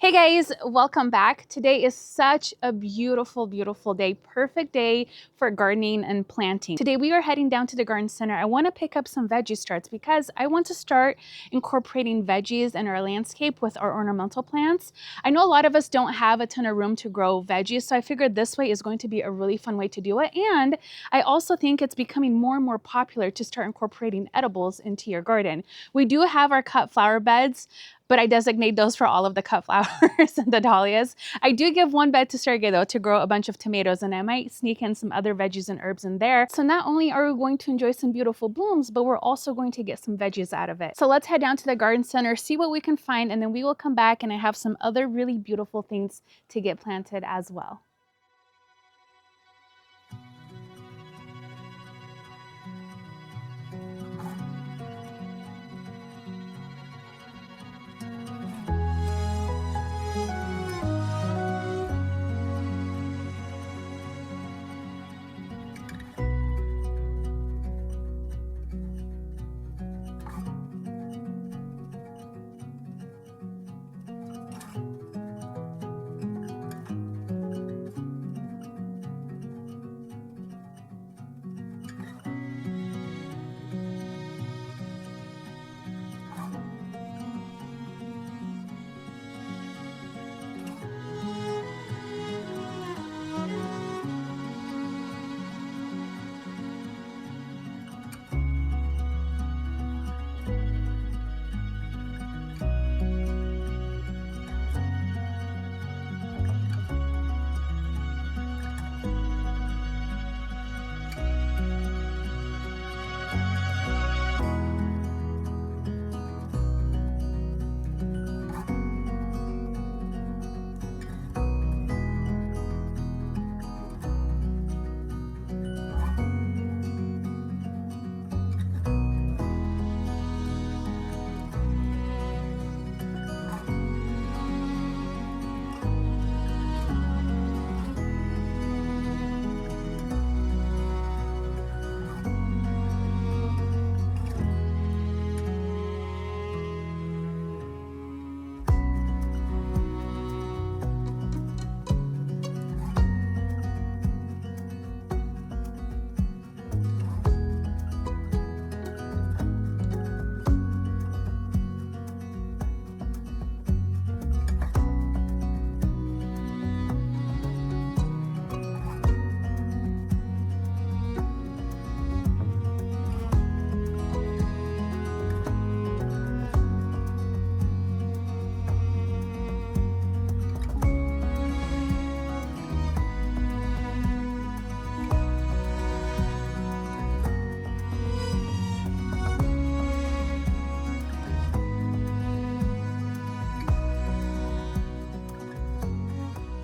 Hey guys, welcome back. Today is such a beautiful, beautiful day. Perfect day for gardening and planting. Today we are heading down to the garden center. I want to pick up some veggie starts because I want to start incorporating veggies in our landscape with our ornamental plants. I know a lot of us don't have a ton of room to grow veggies, so I figured this way is going to be a really fun way to do it. And I also think it's becoming more and more popular to start incorporating edibles into your garden. We do have our cut flower beds, but I designate those for all of the cut flowers and the dahlias. I do give one bed to Sergey though to grow a bunch of tomatoes, and I might sneak in some other veggies and herbs in there. So not only are we going to enjoy some beautiful blooms, but we're also going to get some veggies out of it. So let's head down to the garden center, see what we can find, and then we will come back and I have some other really beautiful things to get planted as well.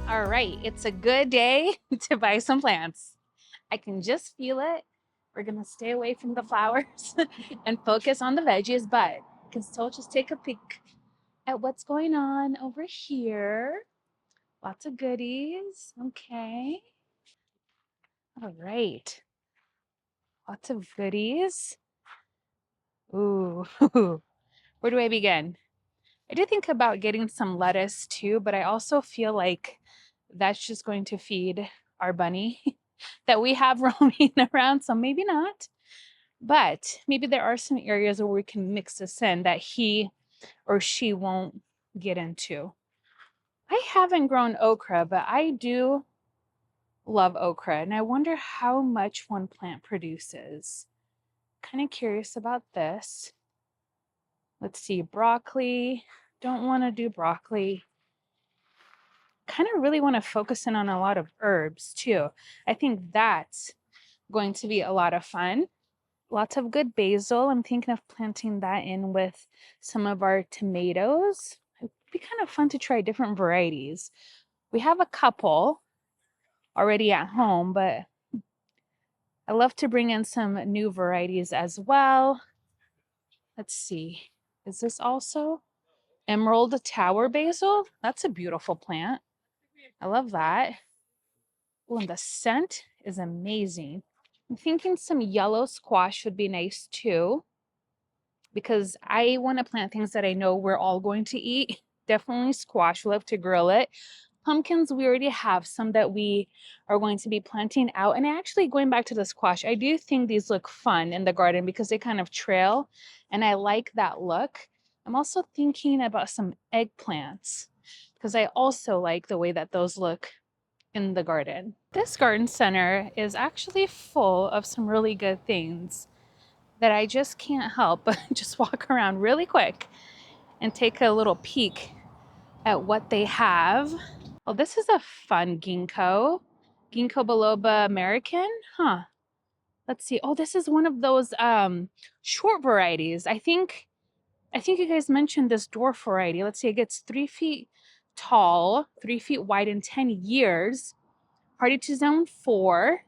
All right, it's a good day to buy some plants. I can just feel it. We're gonna stay away from the flowers and focus on the veggies, but you can still just take a peek at what's going on over here. Lots of goodies. Okay. All right. Lots of goodies. Ooh, where do I begin? I do think about getting some lettuce too, but I also feel like that's just going to feed our bunny that we have roaming around. So maybe not, but maybe there are some areas where we can mix this in that he or she won't get into. I haven't grown okra, but I do love okra, and I wonder how much one plant produces. Kind of curious about this. Let's see, broccoli. Don't want to do broccoli. Kind of really want to focus in on a lot of herbs too. I think that's going to be a lot of fun. Lots of good basil. I'm thinking of planting that in with some of our tomatoes. It'd be kind of fun to try different varieties. We have a couple already at home, but I love to bring in some new varieties as well. Let's see. Is this also Emerald Tower basil? That's a beautiful plant. I love that. Oh, and the scent is amazing. I'm thinking some yellow squash would be nice too, because I want to plant things that I know we're all going to eat. Definitely squash. We'll have to grill it. Pumpkins, we already have some that we are going to be planting out. And actually, going back to the squash, I do think these look fun in the garden because they kind of trail, and I like that look. I'm also thinking about some eggplants because I also like the way that those look in the garden. This garden center is actually full of some really good things that I just can't help but just walk around really quick and take a little peek at what they have. Oh, this is a fun ginkgo. Ginkgo biloba American, huh? Let's see. Oh, this is one of those short varieties. I think you guys mentioned this dwarf variety. Let's see, it gets 3 feet tall, 3 feet wide in 10 years, hardy to zone 4,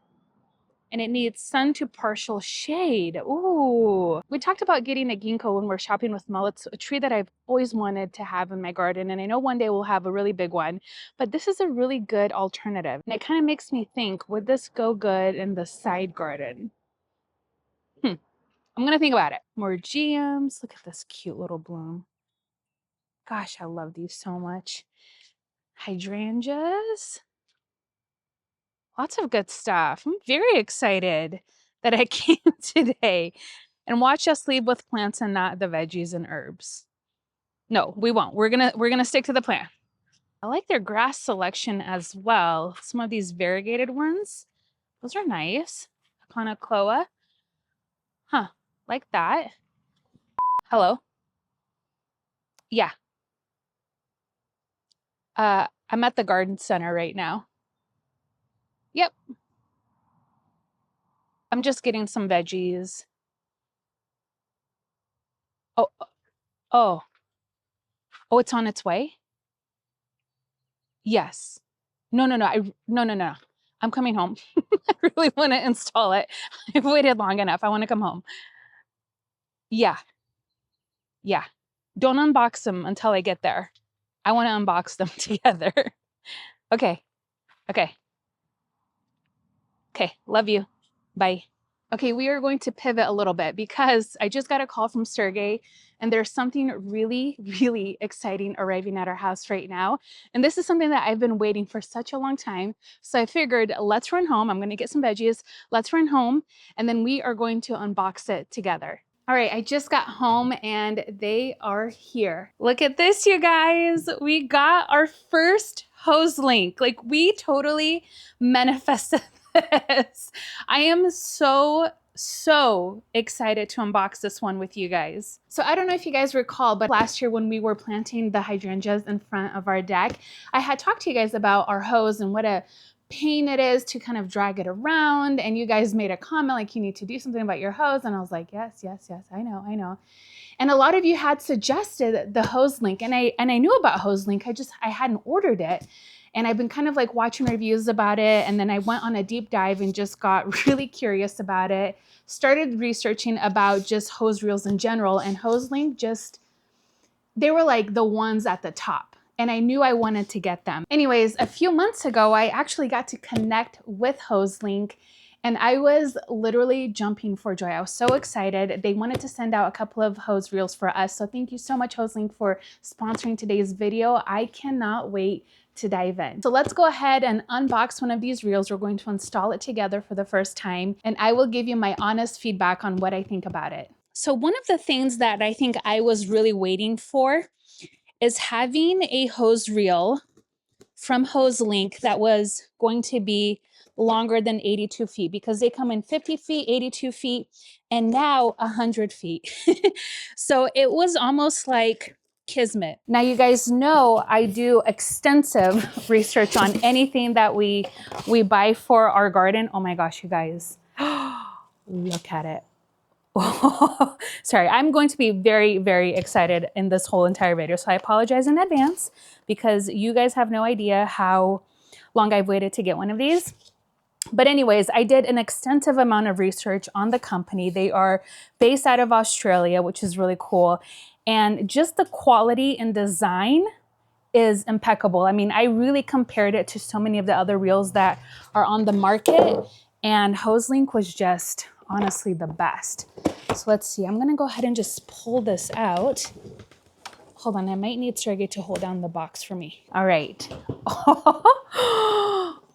and it needs sun to partial shade. Ooh. We talked about getting a ginkgo when we're shopping with Mel. It's a tree that I've always wanted to have in my garden, and I know one day we'll have a really big one, but this is a really good alternative. And it kind of makes me think, would this go good in the side garden? I'm gonna think about it. More geums. Look at this cute little bloom. Gosh, I love these so much. Hydrangeas. Lots of good stuff. I'm very excited that I came today and watch us leave with plants and not the veggies and herbs. No, we won't. We're gonna stick to the plan. I like their grass selection as well. Some of these variegated ones, those are nice. Conocloa. Huh, like that. Hello. Yeah. I'm at the garden center right now. Yep. I'm just getting some veggies. Oh, oh, oh, it's on its way? Yes. No, no, no. No, no, no. I'm coming home. I really want to install it. I've waited long enough. I want to come home. Yeah. Yeah. Don't unbox them until I get there. I want to unbox them together. Okay. Okay. Okay. Love you. Bye. Okay, we are going to pivot a little bit because I just got a call from Sergey, and there's something really, really exciting arriving at our house right now. And this is something that I've been waiting for such a long time. So I figured, let's run home. I'm going to get some veggies. Let's run home, and then we are going to unbox it together. All right, I just got home and they are here. Look at this, you guys. We got our first Hoselink. Like, we totally manifested this. I am so excited to unbox this one with you guys. So I don't know if you guys recall, but last year when we were planting the hydrangeas in front of our deck, I had talked to you guys about our hose and what a pain it is to kind of drag it around. And you guys made a comment like, you need to do something about your hose. And I was like, yes, I know. And a lot of you had suggested the Hoselink, and I knew about Hoselink. I hadn't ordered it. And I've been kind of like watching reviews about it. And then I went on a deep dive and just got really curious about it. Started researching about just hose reels in general, and Hoselink they were like the ones at the top. And I knew I wanted to get them. Anyways, a few months ago, I actually got to connect with Hoselink, and I was literally jumping for joy. I was so excited. They wanted to send out a couple of hose reels for us. So thank you so much, Hoselink, for sponsoring today's video. I cannot wait to dive in. So let's go ahead and unbox one of these reels. We're going to install it together for the first time, and I will give you my honest feedback on what I think about it. So one of the things that I think I was really waiting for is having a hose reel from Hoselink that was going to be longer than 82 feet, because they come in 50 feet, 82 feet, and now 100 feet. So it was almost like kismet. Now, you guys know I do extensive research on anything that we buy for our garden. Oh my gosh, you guys, look at it. Sorry, I'm going to be very, very excited in this whole entire video. So I apologize in advance because you guys have no idea how long I've waited to get one of these. But anyways, I did an extensive amount of research on the company. They are based out of Australia, which is really cool. And just the quality and design is impeccable. I mean, I really compared it to so many of the other reels that are on the market, and Hoselink was just honestly the best. So let's see, I'm gonna go ahead and just pull this out. Hold on, I might need Sergey to hold down the box for me. All right.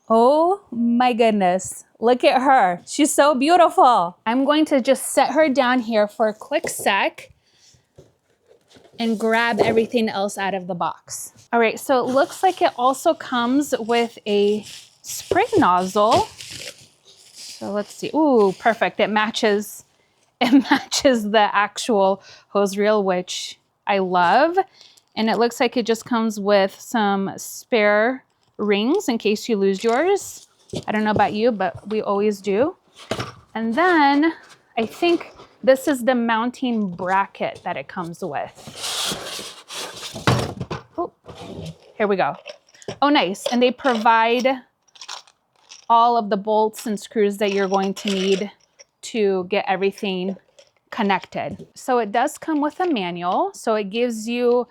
Oh my goodness. Look at her. She's so beautiful. I'm going to just set her down here for a quick sec and grab everything else out of the box. All right, so it looks like it also comes with a spray nozzle. So let's see. Ooh, perfect. It matches the actual hose reel, which I love. And it looks like it just comes with some spare rings in case you lose yours. I don't know about you, but we always do. And then I think this is the mounting bracket that it comes with. Oh, here we go. Oh, nice. And they provide all of the bolts and screws that you're going to need to get everything connected. So it does come with a manual. So it gives you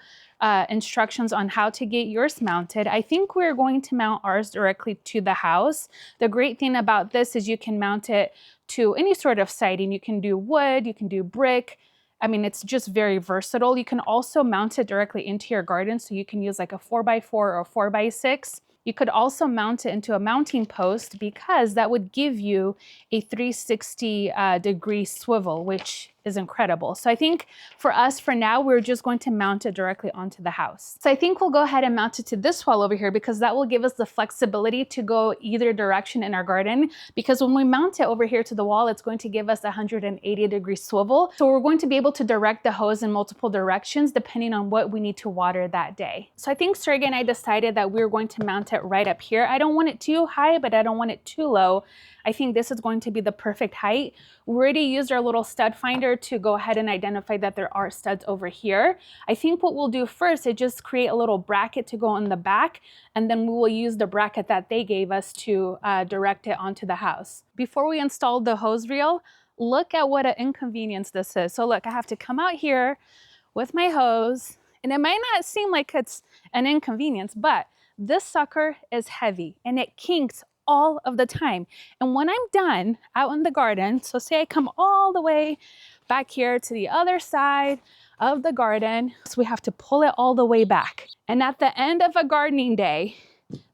instructions on how to get yours mounted. I think we're going to mount ours directly to the house. The great thing about this is you can mount it to any sort of siding. You can do wood, you can do brick. I mean, it's just very versatile. You can also mount it directly into your garden. So you can use like a 4x4 or a 4x6. You could also mount it into a mounting post because that would give you a 360 degree swivel, which is incredible. So I think for us, for now, we're just going to mount it directly onto the house. So I think we'll go ahead and mount it to this wall over here because that will give us the flexibility to go either direction in our garden. Because when we mount it over here to the wall, it's going to give us a 180 degree swivel. So we're going to be able to direct the hose in multiple directions depending on what we need to water that day. So I think Sergey and I decided that we're going to mount it right up here. I don't want it too high, but I don't want it too low. I think this is going to be the perfect height. We already used our little stud finder to go ahead and identify that there are studs over here. I think what we'll do first is just create a little bracket to go in the back, and then we will use the bracket that they gave us to direct it onto the house. Before we install the hose reel, look at what an inconvenience this is. So look, I have to come out here with my hose, and it might not seem like it's an inconvenience, but this sucker is heavy and it kinks all of the time. And when I'm done out in the garden, so say I come all the way back here to the other side of the garden, so we have to pull it all the way back. And at the end of a gardening day,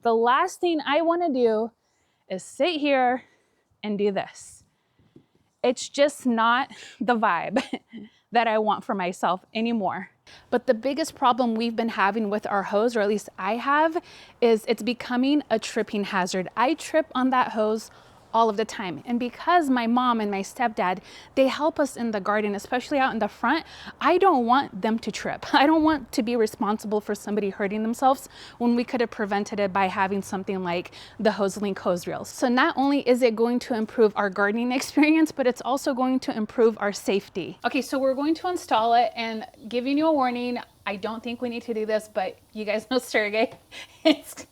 the last thing I want to do is sit here and do this. It's just not the vibe that I want for myself anymore. But the biggest problem we've been having with our hose, or at least I have, is it's becoming a tripping hazard. I trip on that hose all of the time. And because my mom and my stepdad, they help us in the garden, especially out in the front, I don't want them to trip. I don't want to be responsible for somebody hurting themselves when we could have prevented it by having something like the Hoselink hose reels. So not only is it going to improve our gardening experience, but it's also going to improve our safety. Okay, so we're going to install it, and giving you a warning, I don't think we need to do this, but you guys know Sergey, it's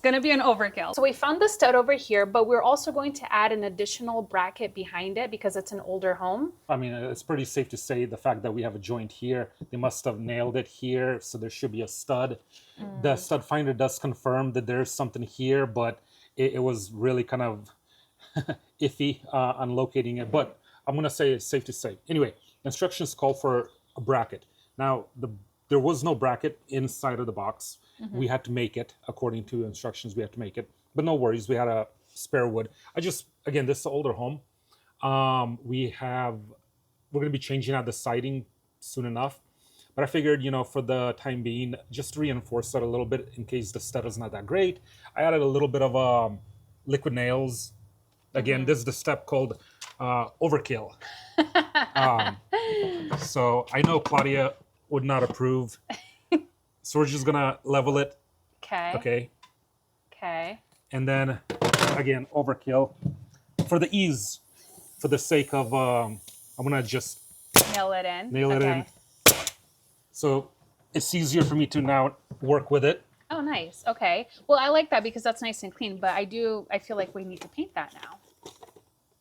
gonna be an overkill. So we found the stud over here, but we're also going to add an additional bracket behind it because it's an older home. I mean, it's pretty safe to say the fact that we have a joint here, they must have nailed it here, so there should be a stud. The stud finder does confirm that there's something here, but it was really kind of iffy on locating it, but I'm gonna say it's safe to say. Anyway, instructions call for a bracket. Now, there was no bracket inside of the box. We had to make it according to instructions. We had to make it, but no worries. We had a spare wood. Again, this is an older home. We're going to be changing out the siding soon enough, but I figured, for the time being, just reinforce that a little bit in case the stud is not that great. I added a little bit of liquid nails. Again, this is the step called overkill. So I know Claudia would not approve. So we're just gonna level it. Okay. And then again, overkill. For the ease, for the sake of, I'm gonna just nail it in. So it's easier for me to now work with it. Oh, nice. Okay. Well, I like that because that's nice and clean, but I feel like we need to paint that now.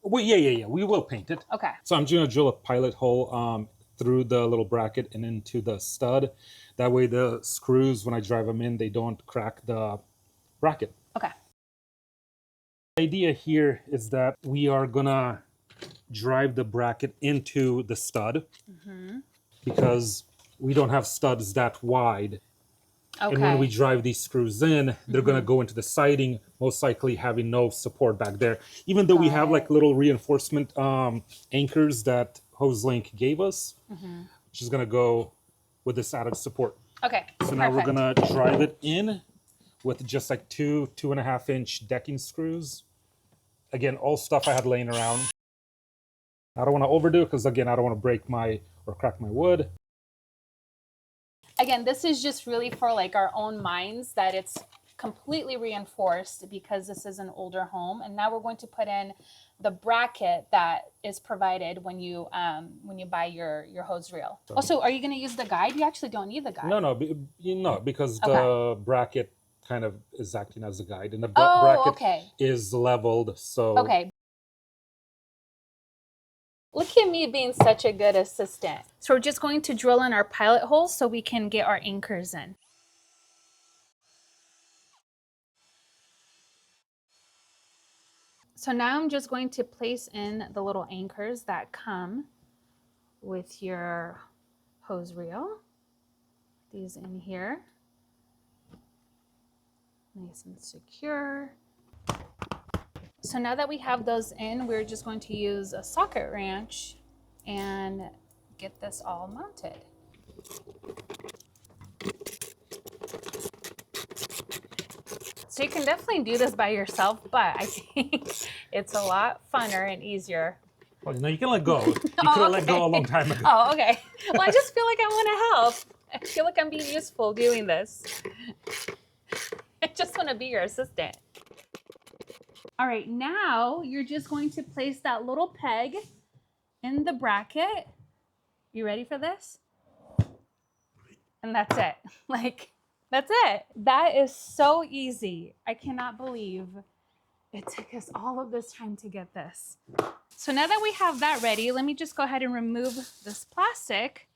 Well, yeah. We will paint it. Okay. So I'm gonna drill a pilot hole through the little bracket and into the stud. That way the screws, when I drive them in, they don't crack the bracket. Okay. The idea here is that we are gonna drive the bracket into the stud because we don't have studs that wide. And when we Okay. drive these screws in, they're going to go into the siding, most likely having no support back there. Even though we Got have like it. little reinforcement anchors that Hoselink gave us, Mm-hmm. which is going to go with this added support. Okay, So now we're going perfect. to drive it in with just like 2.5 inch decking screws. Again, all stuff I had laying around. I don't want to overdo it because, again, I don't want to break my or crack my wood. Again, this is just really for like our own minds that it's completely reinforced because this is an older home. And now we're going to put in the bracket that is provided when you buy your hose reel. Also, are you going to use the guide? You actually don't need the guide. No, because Okay. the bracket kind of is acting as a guide, and the Oh, bracket okay. is leveled. So Okay. Look at me being such a good assistant. So we're just going to drill in our pilot holes so we can get our anchors in. So now I'm just going to place in the little anchors that come with your hose reel. These in here. Nice and secure. So now that we have those in, we're just going to use a socket wrench and get this all mounted. So you can definitely do this by yourself, but I think it's a lot funner and easier. well, you can let go. You could have let go a long time ago. Oh, okay. Well, I just feel like I want to help. I feel like I'm being useful doing this. I just want to be your assistant. All right, now you're just going to place that little peg in the bracket. You ready for this? And that's it. Like, that's it. That is so easy. I cannot believe it took us all of this time to get this. So now that we have that ready, let me just go ahead and remove this plastic.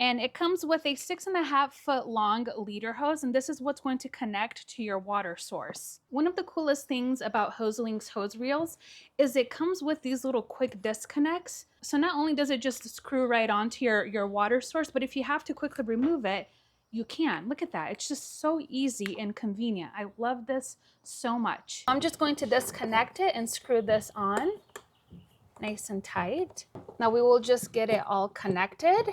And it comes with a 6.5-foot long leader hose, and this is what's going to connect to your water source. One of the coolest things about Hoselink's hose reels is it comes with these little quick disconnects. So not only does it just screw right onto your water source, but if you have to quickly remove it, you can. Look at that. It's just so easy and convenient. I love this so much. I'm just going to disconnect it and screw this on nice and tight. Now we will just get it all connected.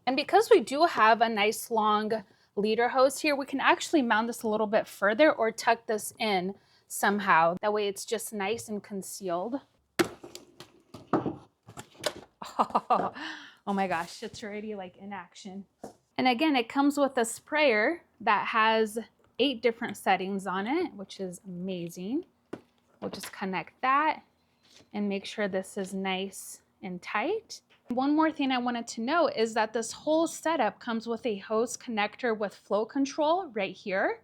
And because we do have a nice long leader hose here, we can actually mount this a little bit further or tuck this in somehow. That way it's just nice and concealed. Oh my gosh, it's already like in action. And again, it comes with a sprayer that has 8 different settings on it, which is amazing. We'll just connect that and make sure this is nice and tight. One more thing I wanted to note is that this whole setup comes with a hose connector with flow control right here.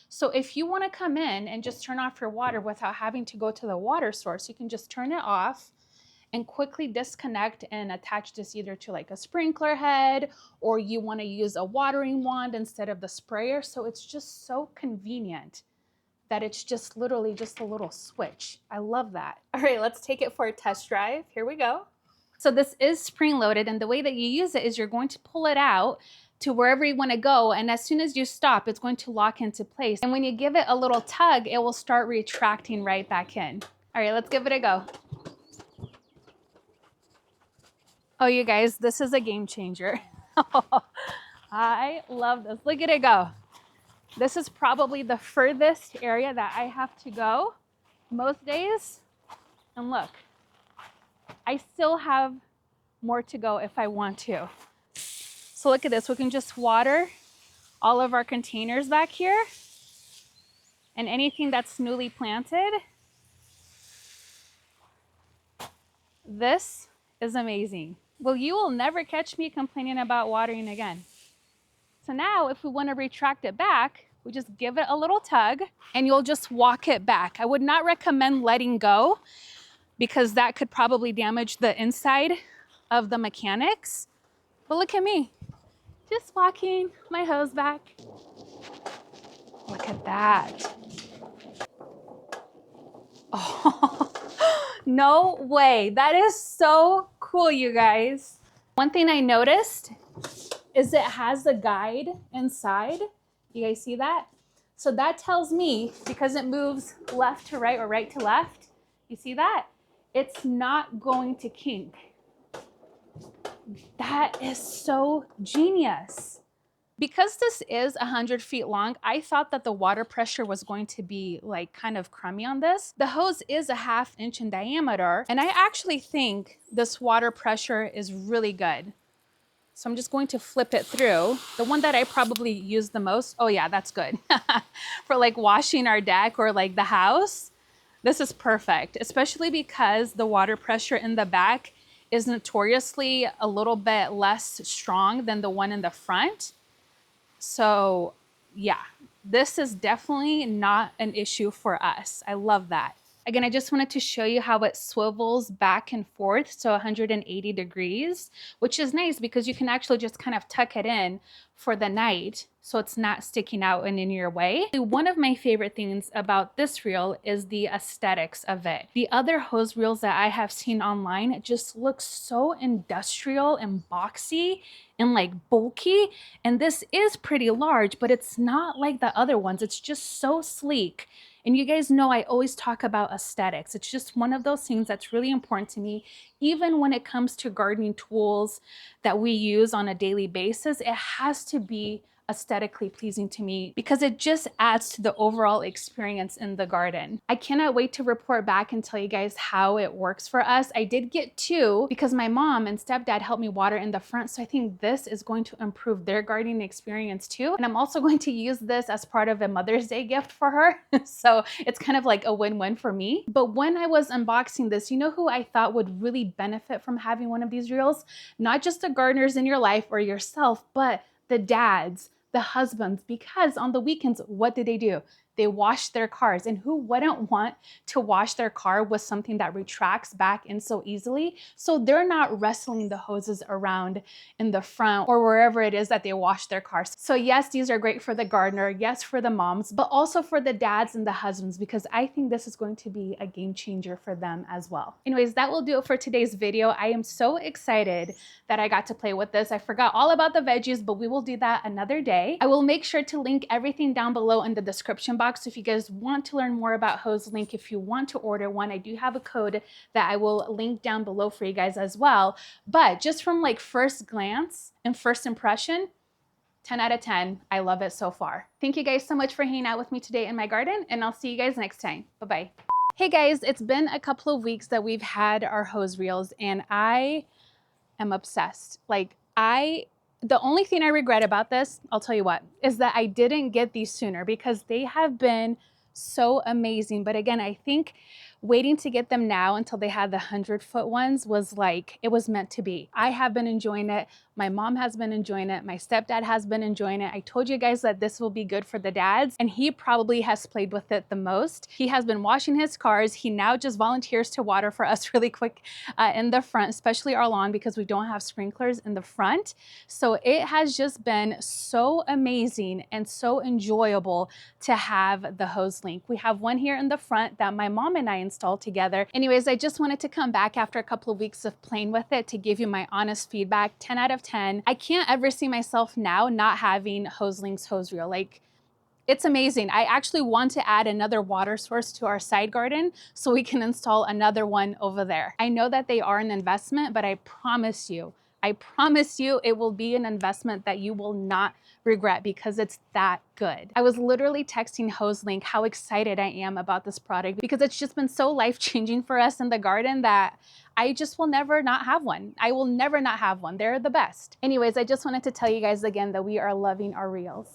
So if you want to come in and just turn off your water without having to go to the water source, you can just turn it off and quickly disconnect and attach this either to like a sprinkler head, or you want to use a watering wand instead of the sprayer. So it's just so convenient that it's just literally just a little switch. I love that. All right, let's take it for a test drive. Here we go. So this is spring loaded, and the way that you use it is you're going to pull it out to wherever you want to go, and as soon as you stop, it's going to lock into place. And when you give it a little tug, it will start retracting right back in. All right, let's give it a go. Oh, you guys, this is a game changer. I love this. Look at it go. This is probably the furthest area that I have to go most days. And look, I still have more to go if I want to. So look at this. We can just water all of our containers back here and anything that's newly planted. This is amazing. Well, you will never catch me complaining about watering again. So now if we want to retract it back, we just give it a little tug and you'll just walk it back. I would not recommend letting go because that could probably damage the inside of the mechanics. But look at me, just walking my hose back. Look at that. Oh, no way. That is so cool, you guys. One thing I noticed is it has a guide inside. You guys see that? So that tells me, because it moves left to right or right to left, you see that? It's not going to kink. That is so genius. Because this is 100 feet long, I thought that the water pressure was going to be like kind of crummy on this. The hose is a 1/2 inch in diameter, and I actually think this water pressure is really good. So I'm just going to flip it through. The one that I probably use the most, oh yeah, that's good. For like washing our deck or like the house, this is perfect, especially because the water pressure in the back is notoriously a little bit less strong than the one in the front. So yeah, this is definitely not an issue for us. I love that. Again, I just wanted to show you how it swivels back and forth, so 180 degrees, which is nice because you can actually just kind of tuck it in for the night so it's not sticking out and in your way. One of my favorite things about this reel is the aesthetics of it. The other hose reels that I have seen online just look so industrial and boxy and like bulky, and this is pretty large, but it's not like the other ones. It's just so sleek. And you guys know I always talk about aesthetics. It's just one of those things that's really important to me. Even when it comes to gardening tools that we use on a daily basis, it has to be aesthetically pleasing to me because it just adds to the overall experience in the garden. I cannot wait to report back and tell you guys how it works for us. I did get 2 because my mom and stepdad helped me water in the front, so I think this is going to improve their gardening experience too. And I'm also going to use this as part of a Mother's Day gift for her. So it's kind of like a win-win for me. But when I was unboxing this, you know who I thought would really benefit from having one of these reels? Not just the gardeners in your life or yourself, but the dads, the husbands, because on the weekends, what do? They wash their cars, and who wouldn't want to wash their car with something that retracts back in so easily? So they're not wrestling the hoses around in the front or wherever it is that they wash their cars. So yes, these are great for the gardener, yes, for the moms, but also for the dads and the husbands, because I think this is going to be a game changer for them as well. Anyways, that will do it for today's video. I am so excited that I got to play with this. I forgot all about the veggies, but we will do that another day. I will make sure to link everything down below in the description box. So if you guys want to learn more about Hoselink, if you want to order one, I do have a code that I will link down below for you guys as well. But just from like first glance and first impression, 10 out of 10. I love it so far. Thank you guys so much for hanging out with me today in my garden, and I'll see you guys next time. Bye-bye. Hey guys, it's been a couple of weeks that we've had our hose reels, and I am obsessed. The only thing I regret about this, I'll tell you what, is that I didn't get these sooner because they have been so amazing. But again, I think waiting to get them now until they had the 100-foot ones was like, it was meant to be. I have been enjoying it. My mom has been enjoying it. My stepdad has been enjoying it. I told you guys that this will be good for the dads, and he probably has played with it the most. He has been washing his cars. He now just volunteers to water for us really quick in the front, especially our lawn because we don't have sprinklers in the front. So it has just been so amazing and so enjoyable to have the Hoselink. We have one here in the front that my mom and I installed together. Anyways, I just wanted to come back after a couple of weeks of playing with it to give you my honest feedback. 10 out of 10. I can't ever see myself now not having Hoselink's hose reel. Like, it's amazing. I actually want to add another water source to our side garden so we can install another one over there. I know that they are an investment, but I promise you it will be an investment that you will not regret because it's that good. I was literally texting Hoselink how excited I am about this product because it's just been so life-changing for us in the garden that I just will never not have one. I will never not have one. They're the best. Anyways, I just wanted to tell you guys again that we are loving our reels.